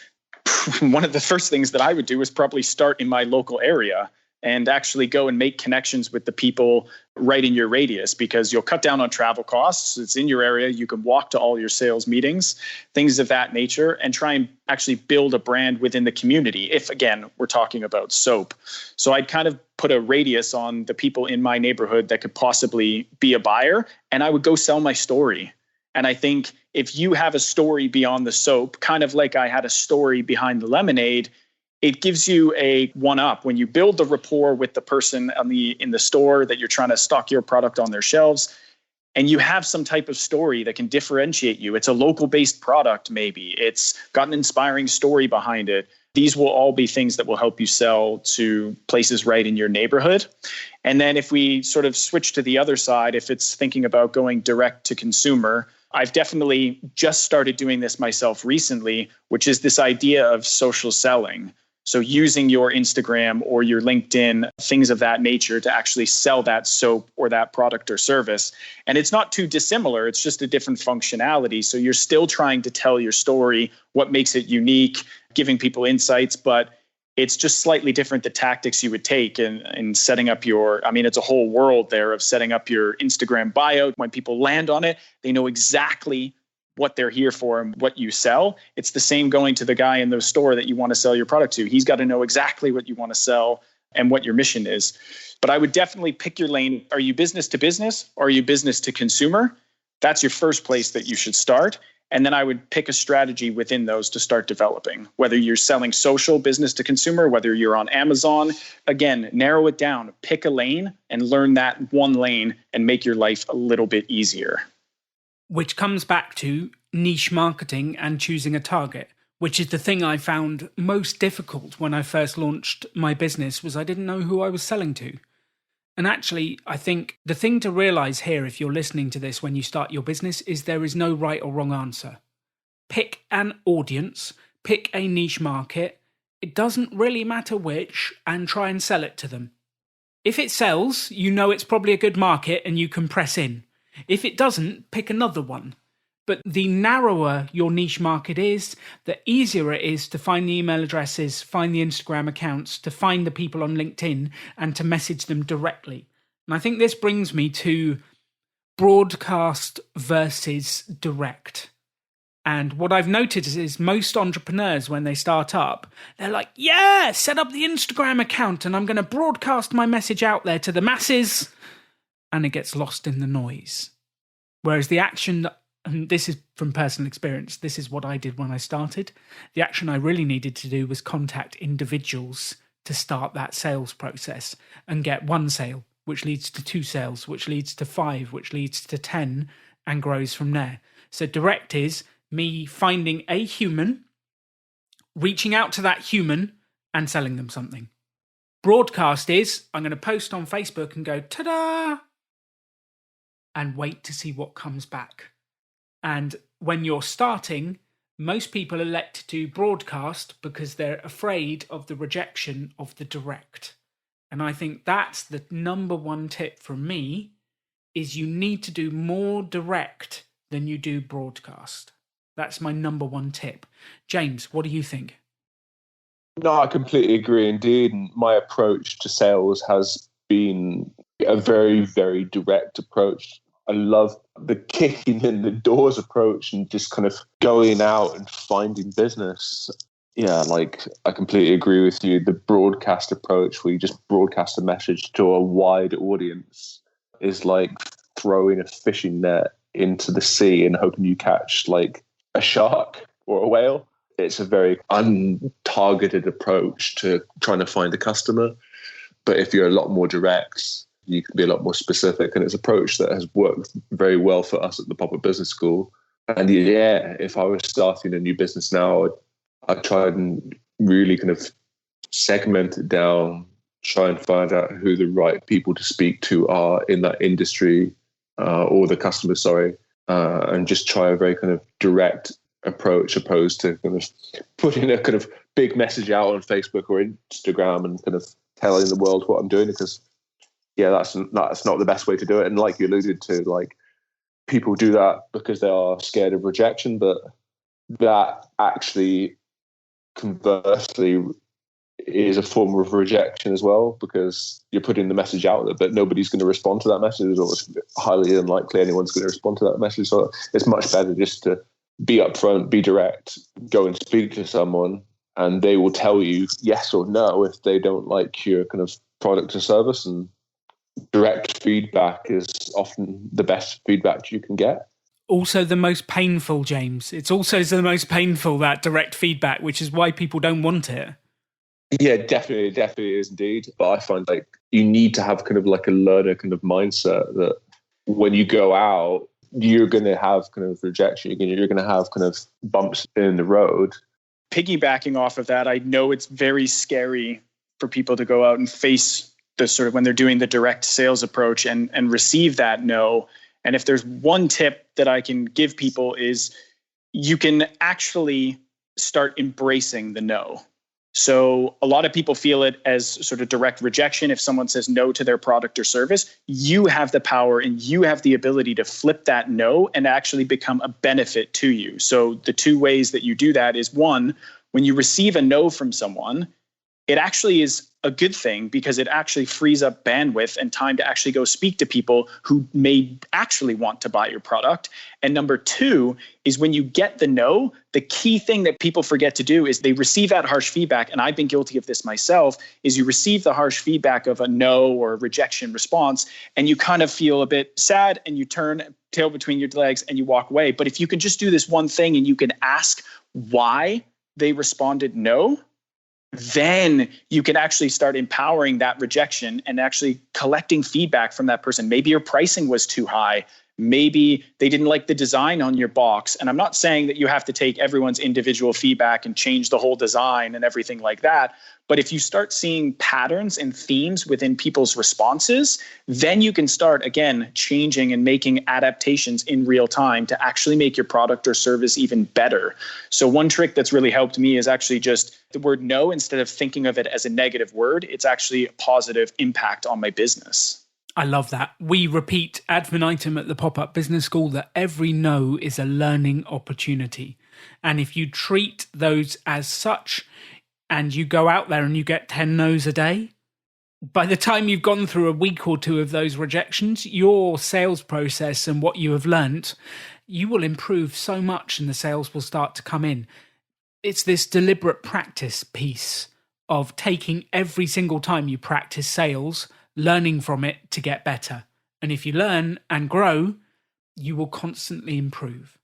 one of the first things that I would do is probably start in my local area and actually go and make connections with the people right in your radius, because you'll cut down on travel costs. It's in your area. You can walk to all your sales meetings, things of that nature, and try and actually build a brand within the community. If, again, we're talking about soap. So I'd kind of put a radius on the people in my neighborhood that could possibly be a buyer, and I would go sell my story. And I think if you have a story beyond the soap, kind of like I had a story behind the lemonade, it gives you a one-up. When you build the rapport with the person in the store that you're trying to stock your product on their shelves, and you have some type of story that can differentiate you. It's a local-based product, maybe. It's got an inspiring story behind it. These will all be things that will help you sell to places right in your neighborhood. And then if we sort of switch to the other side, if it's thinking about going direct to consumer, I've definitely just started doing this myself recently, which is this idea of social selling. So using your Instagram or your LinkedIn, things of that nature, to actually sell that soap or that product or service. And it's not too dissimilar. It's just a different functionality. So you're still trying to tell your story, what makes it unique, giving people insights, but it's just slightly different, the tactics you would take in setting up it's a whole world there of setting up your Instagram bio. When people land on it, they know exactly what they're here for and what you sell. It's the same going to the guy in the store that you want to sell your product to. He's got to know exactly what you want to sell and what your mission is. But I would definitely pick your lane. Are you business to business or are you business to consumer? That's your first place that you should start. And then I would pick a strategy within those to start developing, whether you're selling social, business to consumer, whether you're on Amazon. Again, narrow it down, pick a lane and learn that one lane and make your life a little bit easier.
Which comes back to niche marketing and choosing a target, which is the thing I found most difficult when I first launched my business. Was I didn't know who I was selling to. And actually, I think the thing to realize here, if you're listening to this when you start your business, is there is no right or wrong answer. Pick an audience, pick a niche market. It doesn't really matter which, and try and sell it to them. If it sells, you know it's probably a good market and you can press in. If it doesn't, pick another one. But the narrower your niche market is, the easier it is to find the email addresses, find the Instagram accounts, to find the people on LinkedIn and to message them directly. And I think this brings me to broadcast versus direct. And what I've noticed is most entrepreneurs, when they start up, they're like, yeah, set up the Instagram account and I'm going to broadcast my message out there to the masses. And it gets lost in the noise. Whereas the action, and this is from personal experience, this is what I did when I started. The action I really needed to do was contact individuals to start that sales process and get one sale, which leads to 2 sales, which leads to 5, which leads to 10 and grows from there. So direct is me finding a human, reaching out to that human and selling them something. Broadcast is I'm going to post on Facebook and go, ta-da, and wait to see what comes back. And when you're starting, most people elect to broadcast because they're afraid of the rejection of the direct. And I think that's the number one tip from me, is you need to do more direct than you do broadcast. That's my number one tip. James, what do you think?
No, I completely agree indeed. And my approach to sales has been a very, very direct approach. I love the kicking in the doors approach and just kind of going out and finding business. Yeah, like I completely agree with you. The broadcast approach, where you just broadcast a message to a wide audience, is like throwing a fishing net into the sea and hoping you catch like a shark or a whale. It's a very untargeted approach to trying to find a customer. But if you're a lot more direct, you can be a lot more specific. And it's an approach that has worked very well for us at the PopUp Business School. And yeah, if I was starting a new business now, I'd try and really kind of segment it down, try and find out who the right people to speak to are in that industry, or the customers, and just try a very kind of direct approach, opposed to kind of putting a kind of big message out on Facebook or Instagram and kind of telling the world what I'm doing, because yeah, that's not the best way to do it. And like you alluded to, like people do that because they are scared of rejection, but that actually conversely is a form of rejection as well, because you're putting the message out there, but nobody's going to respond to that message, or it's highly unlikely anyone's going to respond to that message. So it's much better just to be upfront, be direct, go and speak to someone, and they will tell you yes or no if they don't like your kind of product or service. And direct feedback is often the best feedback you can get.
Also the most painful, James. It's also the most painful, that direct feedback, which is why people don't want it.
Yeah, definitely is indeed. But I find like you need to have kind of like a learner kind of mindset that when you go out, you're going to have kind of rejection. You're going to have kind of bumps in the road.
Piggybacking off of that, I know it's very scary for people to go out and face the sort of when they're doing the direct sales approach and receive that no. And if there's one tip that I can give people is you can actually start embracing the no. So a lot of people feel it as sort of direct rejection. If someone says no to their product or service, you have the power and you have the ability to flip that no and actually become a benefit to you. So the 2 ways that you do that is, one, when you receive a no from someone, it actually is a good thing because it actually frees up bandwidth and time to actually go speak to people who may actually want to buy your product. And number 2 is when you get the no, the key thing that people forget to do is they receive that harsh feedback. And I've been guilty of this myself, is you receive the harsh feedback of a no or a rejection response, and you kind of feel a bit sad and you turn tail between your legs and you walk away. But if you can just do this one thing and you can ask why they responded no, then you can actually start empowering that rejection and actually collecting feedback from that person. Maybe your pricing was too high. Maybe they didn't like the design on your box. And I'm not saying that you have to take everyone's individual feedback and change the whole design and everything like that. But if you start seeing patterns and themes within people's responses, then you can start, again, changing and making adaptations in real time to actually make your product or service even better. So one trick that's really helped me is actually just the word no, instead of thinking of it as a negative word, it's actually a positive impact on my business.
I love that. We repeat ad infinitum at the PopUp Business School that every no is a learning opportunity. And if you treat those as such, and you go out there and you get 10 no's a day, by the time you've gone through a week or two of those rejections, your sales process and what you have learnt, you will improve so much and the sales will start to come in. It's this deliberate practice piece of taking every single time you practice sales, learning from it to get better. And if you learn and grow, you will constantly improve.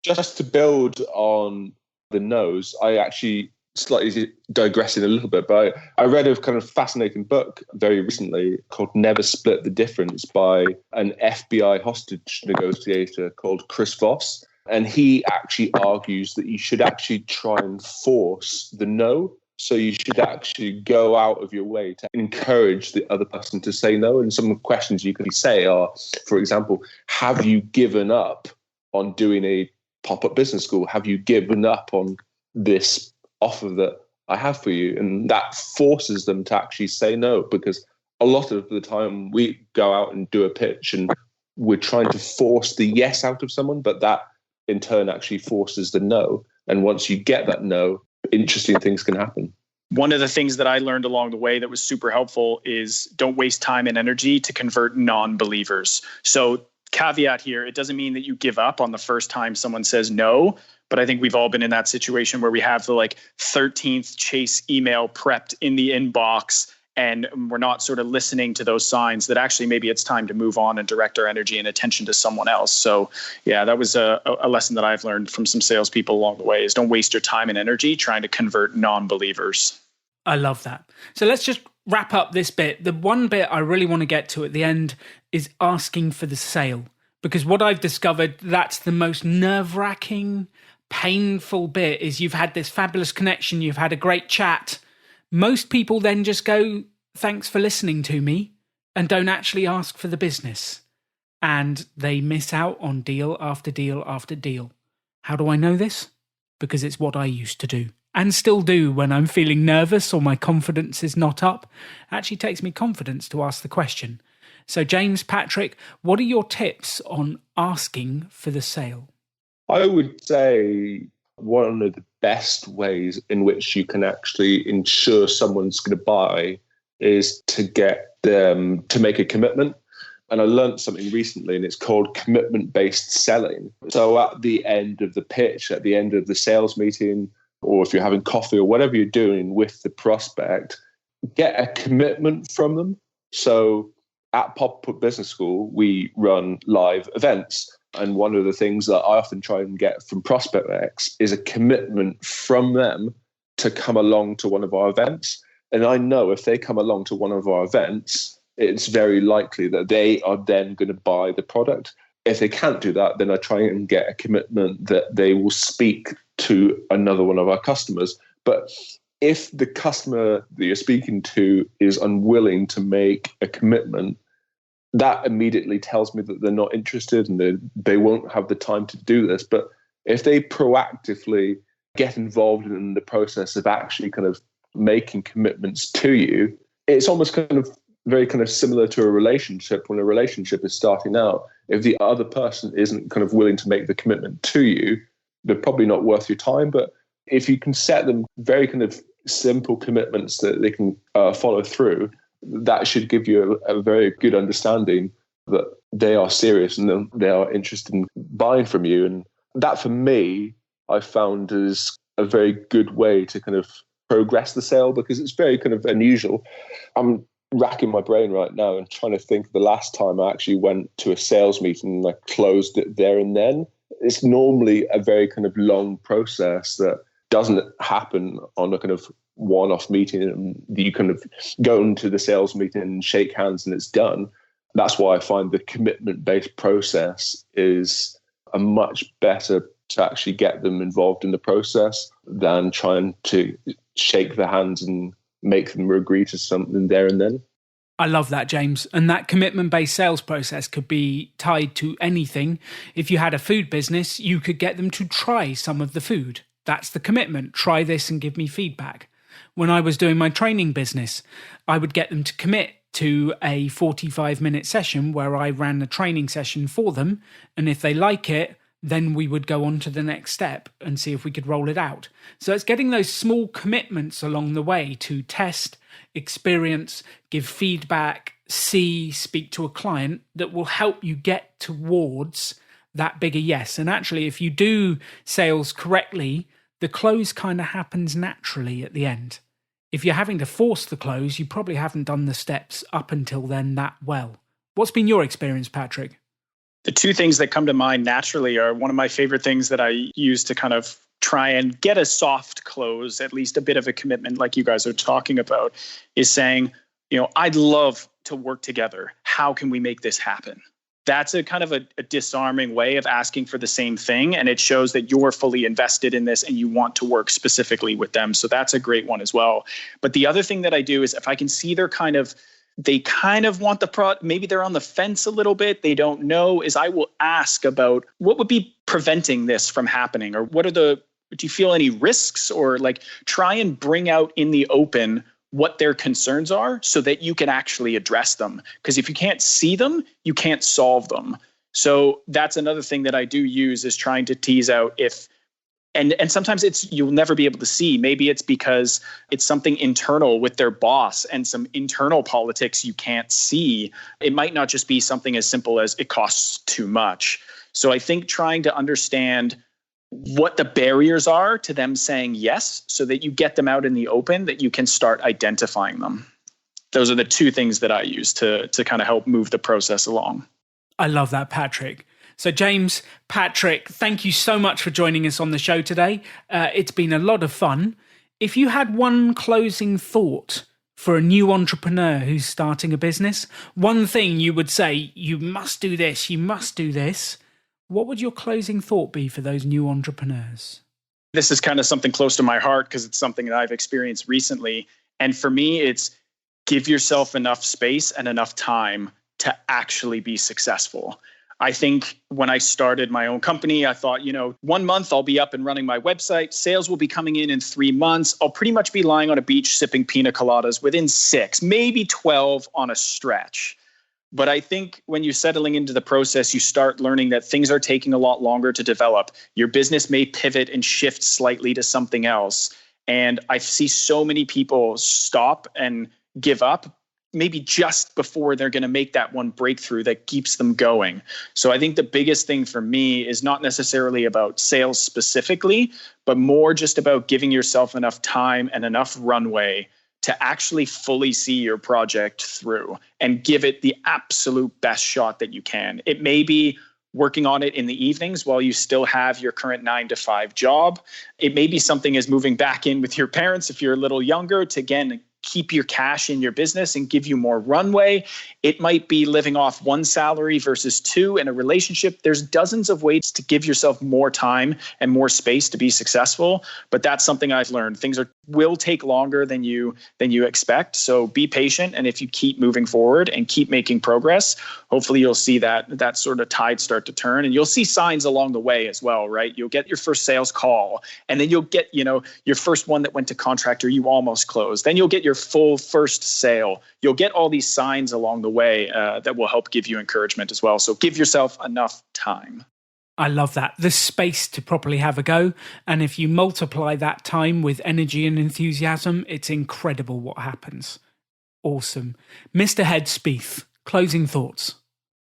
Just to build on the no's, I actually slightly digressing a little bit, but I read a kind of fascinating book very recently called Never Split the Difference by an FBI hostage negotiator called Chris Voss. And he actually argues that you should actually try and force the no. So you should actually go out of your way to encourage the other person to say no. And some of the questions you could say are, for example, have you given up on doing a pop-up business school? Have you given up on this offer that I have for you? And that forces them to actually say no, because a lot of the time we go out and do a pitch and we're trying to force the yes out of someone, but that in turn actually forces the no. And once you get that no, interesting things can happen.
One of the things that I learned along the way that was super helpful is don't waste time and energy to convert non-believers. So caveat here, it doesn't mean that you give up on the first time someone says no, but I think we've all been in that situation where we have the 13th chase email prepped in the inbox, and we're not sort of listening to those signs that actually maybe it's time to move on and direct our energy and attention to someone else. So yeah, that was a lesson that I've learned from some salespeople along the way, is don't waste your time and energy trying to convert non-believers.
I love that. So let's just wrap up this bit. The one bit I really want to get to at the end is asking for the sale, because what I've discovered, that's the most nerve-wracking, painful bit. Is you've had this fabulous connection, you've had a great chat. Most people then just go, thanks for listening to me, and don't actually ask for the business. And they miss out on deal after deal after deal. How do I know this? Because it's what I used to do, and still do when I'm feeling nervous or my confidence is not up. It actually takes me confidence to ask the question. So James, Patrick, what are your tips on asking for the sale?
I would say one of the best ways in which you can actually ensure someone's going to buy is to get them to make a commitment. And I learned something recently, and it's called commitment-based selling. So at the end of the pitch, at the end of the sales meeting, or if you're having coffee or whatever you're doing with the prospect, get a commitment from them. So at PopUp Business School, we run live events. And one of the things that I often try and get from prospects is a commitment from them to come along to one of our events. And I know if they come along to one of our events, it's very likely that they are then going to buy the product. If they can't do that, then I try and get a commitment that they will speak to another one of our customers. But if the customer that you're speaking to is unwilling to make a commitment, that immediately tells me that they're not interested and they won't have the time to do this. But if they proactively get involved in the process of actually kind of making commitments to you, it's almost kind of very kind of similar to a relationship. When a relationship is starting out, if the other person isn't kind of willing to make the commitment to you, they're probably not worth your time. But if you can set them very kind of simple commitments that they can follow through, that should give you a very good understanding that they are serious and they are interested in buying from you. And that, for me, I found is a very good way to kind of progress the sale, because it's very kind of unusual. I'm racking my brain right now and trying to think of the last time I actually went to a sales meeting and I closed it there and then. It's normally a very kind of long process that doesn't happen on a kind of one-off meeting, and you kind of go into the sales meeting and shake hands and it's done. That's why I find the commitment-based process is a much better to actually get them involved in the process than trying to shake their hands and make them agree to something there and then.
I love that, James. And that commitment-based sales process could be tied to anything. If you had a food business, you could get them to try some of the food. That's the commitment. Try this and give me feedback. When I was doing my training business, I would get them to commit to a 45-minute session where I ran a training session for them. And if they like it, then we would go on to the next step and see if we could roll it out. So it's getting those small commitments along the way to test, experience, give feedback, speak to a client that will help you get towards that bigger yes. And actually, if you do sales correctly, the close kind of happens naturally at the end. If you're having to force the close, you probably haven't done the steps up until then that well. What's been your experience, Patrick?
The two things that come to mind naturally are one of my favorite things that I use to kind of try and get a soft close, at least a bit of a commitment like you guys are talking about, is saying, I'd love to work together. How can we make this happen? That's a kind of a disarming way of asking for the same thing. And it shows that you're fully invested in this and you want to work specifically with them. So that's a great one as well. But the other thing that I do is if I can see they kind of want the product, maybe they're on the fence a little bit, they don't know, is I will ask about what would be preventing this from happening, or do you feel any risks, or try and bring out in the open what their concerns are so that you can actually address them. Because if you can't see them, you can't solve them. So that's another thing that I do use, is trying to tease out and sometimes you'll never be able to see. Maybe it's because it's something internal with their boss and some internal politics you can't see. It might not just be something as simple as it costs too much. So I think trying to understand what the barriers are to them saying yes, so that you get them out in the open, that you can start identifying them. Those are the two things that I use to kind of help move the process along.
I love that, Patrick. So James, Patrick, thank you so much for joining us on the show today. It's been a lot of fun. If you had one closing thought for a new entrepreneur who's starting a business, one thing you would say, you must do this, what would your closing thought be for those new entrepreneurs?
This is kind of something close to my heart because it's something that I've experienced recently. And for me, it's give yourself enough space and enough time to actually be successful. I think when I started my own company, I thought, 1 month I'll be up and running my website. Sales will be coming in 3 months. I'll pretty much be lying on a beach sipping pina coladas within 6, maybe 12 on a stretch. But I think when you're settling into the process, you start learning that things are taking a lot longer to develop. Your business may pivot and shift slightly to something else. And I see so many people stop and give up maybe just before they're going to make that one breakthrough that keeps them going. So I think the biggest thing for me is not necessarily about sales specifically, but more just about giving yourself enough time and enough runway to actually fully see your project through and give it the absolute best shot that you can. It may be working on it in the evenings while you still have your current 9-to-5 job. It may be something as moving back in with your parents if you're a little younger to, again, keep your cash in your business and give you more runway. It might be living off 1 salary versus 2 in a relationship. There's dozens of ways to give yourself more time and more space to be successful. But that's something I've learned. Things will take longer than you expect. So be patient. And if you keep moving forward and keep making progress, hopefully you'll see that sort of tide start to turn. And you'll see signs along the way as well, right? You'll get your first sales call, and then you'll get, your first one that went to contract or you almost closed. Then you'll get your full first sale. You'll get all these signs along the way that will help give you encouragement as well. So give yourself enough time.
I love that. The space to properly have a go. And if you multiply that time with energy and enthusiasm, it's incredible what happens. Awesome. Mr. Headspeath, closing thoughts.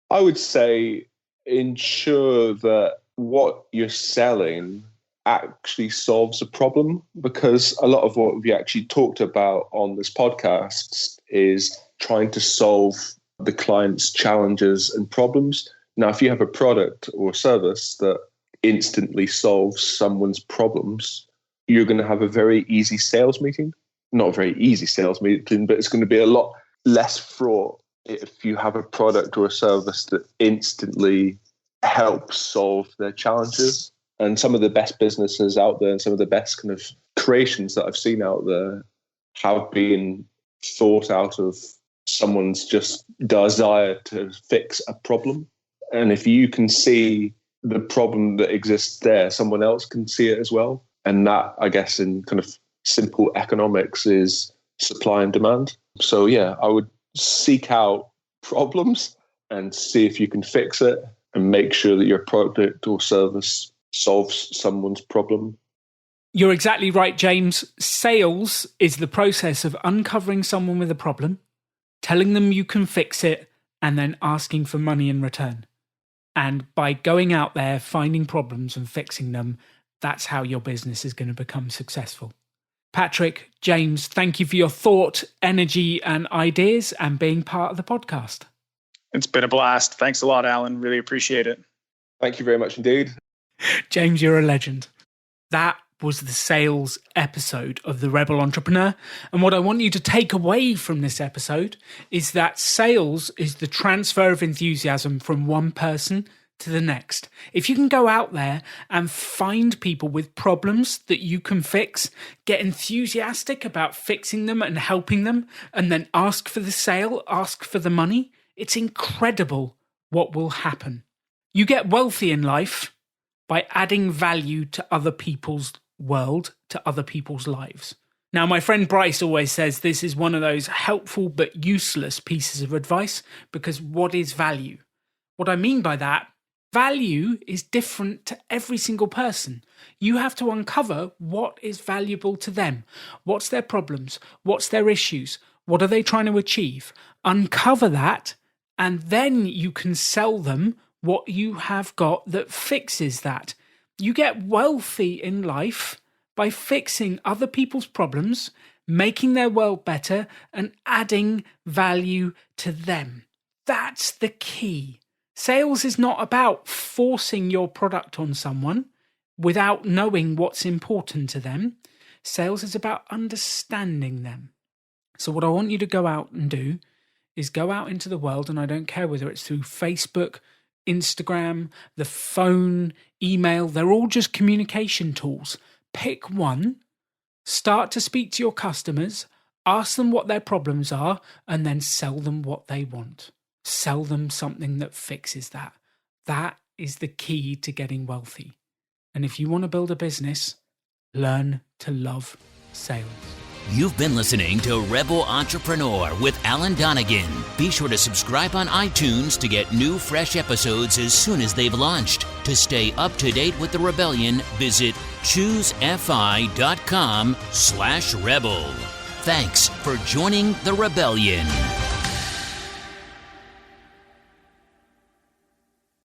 I would say ensure that what you're selling actually solves a problem, because a lot of what we actually talked about on this podcast is trying to solve the client's challenges and problems. Now, if you have a product or service that instantly solves someone's problems, you're going to have a very easy sales meeting. Not a very easy sales meeting, but it's going to be a lot less fraught if you have a product or a service that instantly helps solve their challenges. And some of the best businesses out there and some of the best kind of creations that I've seen out there have been thought out of someone's just desire to fix a problem. And if you can see the problem that exists there, someone else can see it as well. And that, I guess, in kind of simple economics is supply and demand. So yeah, I would seek out problems and see if you can fix it and make sure that your product or service solves someone's problem.
You're exactly right, James. Sales is the process of uncovering someone with a problem, telling them you can fix it, and then asking for money in return. And by going out there, finding problems and fixing them, that's how your business is going to become successful. Patrick, James, thank you for your thought, energy, and ideas and being part of the podcast.
It's been a blast. Thanks a lot, Alan. Really appreciate it.
Thank you very much indeed.
James, you're a legend. That was the sales episode of The Rebel Entrepreneur. And what I want you to take away from this episode is that sales is the transfer of enthusiasm from one person to the next. If you can go out there and find people with problems that you can fix, get enthusiastic about fixing them and helping them, and then ask for the sale, ask for the money, it's incredible what will happen. You get wealthy in life by adding value to other people's world, to other people's lives. Now, my friend Bryce always says this is one of those helpful but useless pieces of advice, because what is value? What I mean by that, value is different to every single person. You have to uncover what is valuable to them. What's their problems? What's their issues? What are they trying to achieve? Uncover that, and then you can sell them what you have got that fixes that. You get wealthy in life by fixing other people's problems, making their world better, and adding value to them. That's the key. Sales is not about forcing your product on someone without knowing what's important to them. Sales is about understanding them. So what I want you to go out and do is go out into the world, and I don't care whether it's through Facebook, Instagram, the phone, email, they're all just communication tools. Pick one, start to speak to your customers, ask them what their problems are, and then sell them what they want. Sell them something that fixes that. That is the key to getting wealthy. And if you want to build a business, learn to love sales.
You've been listening to Rebel Entrepreneur with Alan Donegan. Be sure to subscribe on iTunes to get new, fresh episodes as soon as they've launched. To stay up to date with the Rebellion, visit choosefi.com/rebel. Thanks for joining the Rebellion.